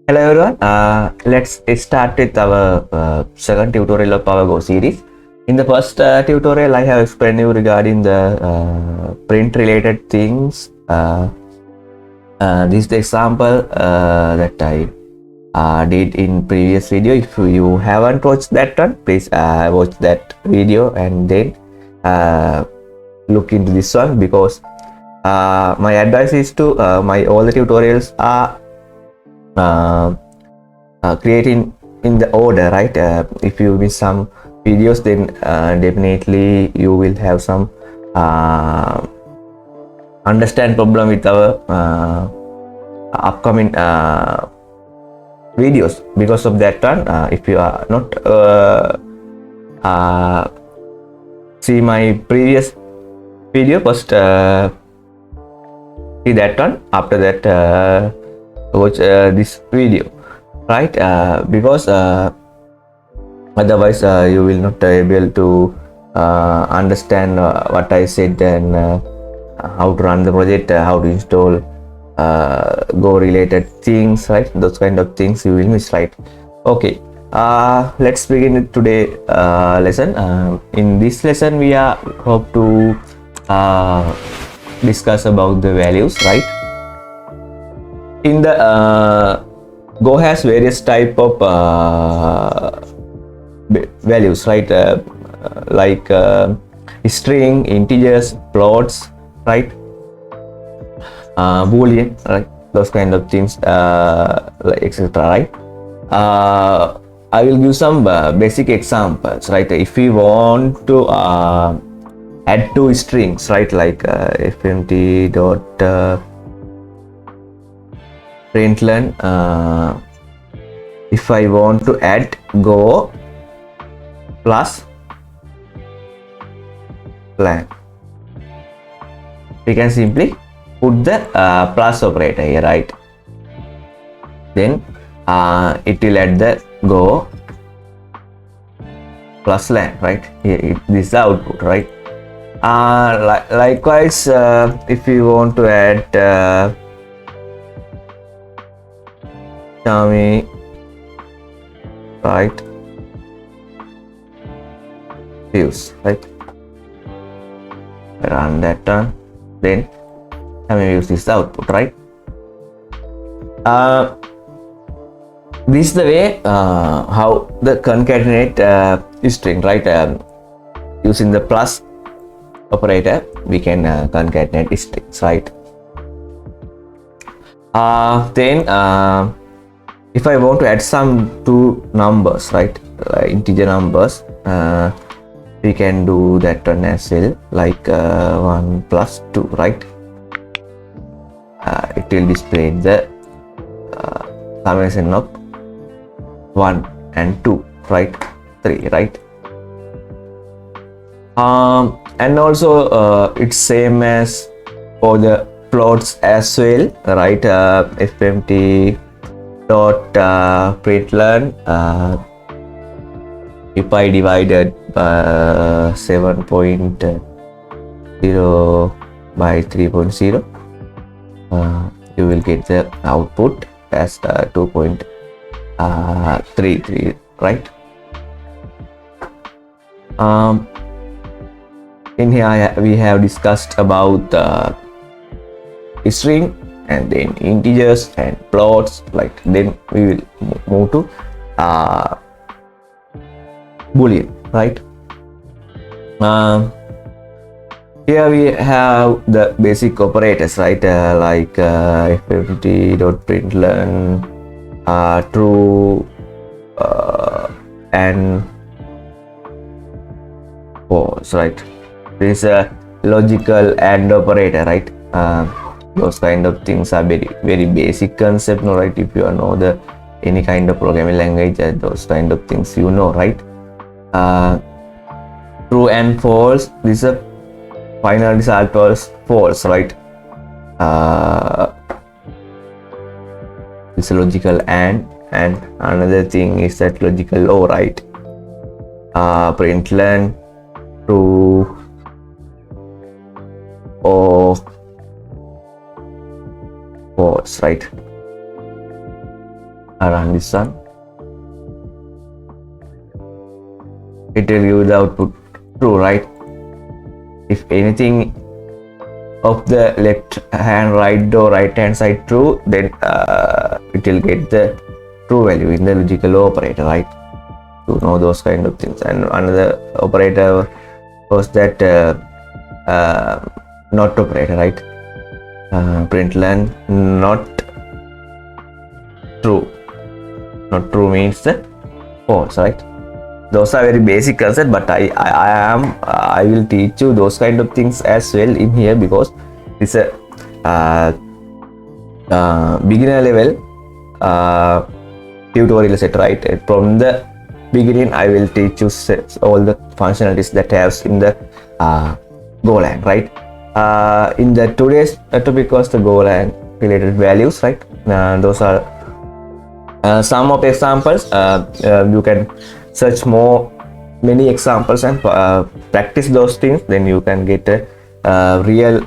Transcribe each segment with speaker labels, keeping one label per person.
Speaker 1: Hello everyone, let's start with our second tutorial of our Go series. In the first tutorial, I have explained you regarding the print related things. This is the example that I did in previous video. If you haven't watched that one, please watch that video and then look into this one, because my advice is to all the tutorials are creating in the order, right? If you miss some videos, then definitely you will have some understand problem with our upcoming videos. Because of that one, if you are not see my previous video, first see that one, after that watch this video, right? Because otherwise you will not able to understand what I said, and how to run the project, how to install Go related things, right? Those kind of things you will miss, right? Okay, let's begin with today lesson. In this lesson we are hope to discuss about the values, right? In the Go has various type of values, right? Like string, integers, floats, right? Boolean, right? Those kind of things, like etc., right? I will give some basic examples, right? If we want to add two strings, right? Like fmt dot println, if I want to add Go plus plan, we can simply put the plus operator here, right? Then it will add the Go plus len, right? Here this is the output, right? Likewise, if you want to add Chami, right, views, right? Run that one, then ChamiViews is the output, right? This is the way how the concatenate string, right? Using the plus operator, we can concatenate strings, right? Then if I want to add some two numbers, right, integer numbers, we can do that one as well, like 1 plus 2, right? It will display the combination of 1 and 2, right? 3, right? And also it's same as for the floats as well, right? fmt dot println, if I divided 7.0 by 3.0, you will get the output as 2.33, right? In here we have discussed about string, and then integers and floats, like then we will move to Boolean, right? Here we have the basic operators, right? Like fmt.println true and false, right? This is a logical AND operator, right? Those kind of things are very basic concept, no, right? If you know the any kind of programming language, those kind of things you know, right? True and false, this is a final result was false, right? This logical and another thing is that logical OR, right? Println true or false, right? I run this one. It will give the output true, right? If anything of the left hand right or right hand side true, then it will get the true value in the logical operator, right? To know those kind of things. And another operator was that not operator, right? Println not true. Not true means the false, right? Those are very basic concept, but I will teach you those kind of things as well in here, because it's a beginner level tutorial set, right? From the beginning I will teach you all the functionalities that has in the Golang, right? In the today's topic was the Golang related values, right? Those are some of examples. You can search many examples and practice those things, then you can get a real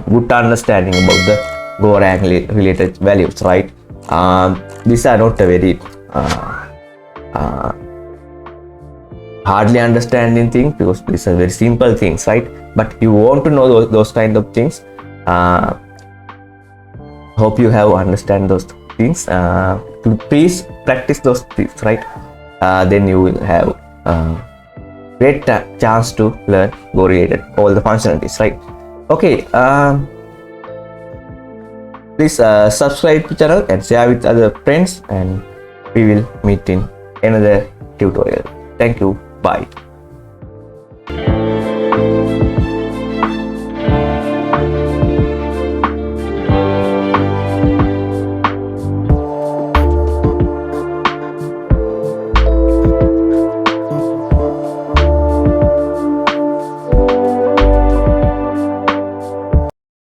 Speaker 1: good understanding about the Golang related values, right? These are not a very hardly understanding things, because these are very simple things, right? But you want to know those kind of things. Hope you have understand those things. Please practice those things, right? Then you will have great chance to learn Go related all the functionalities, right? Okay, please subscribe to channel and share with other friends, and we will meet in another tutorial. Thank you. Bye.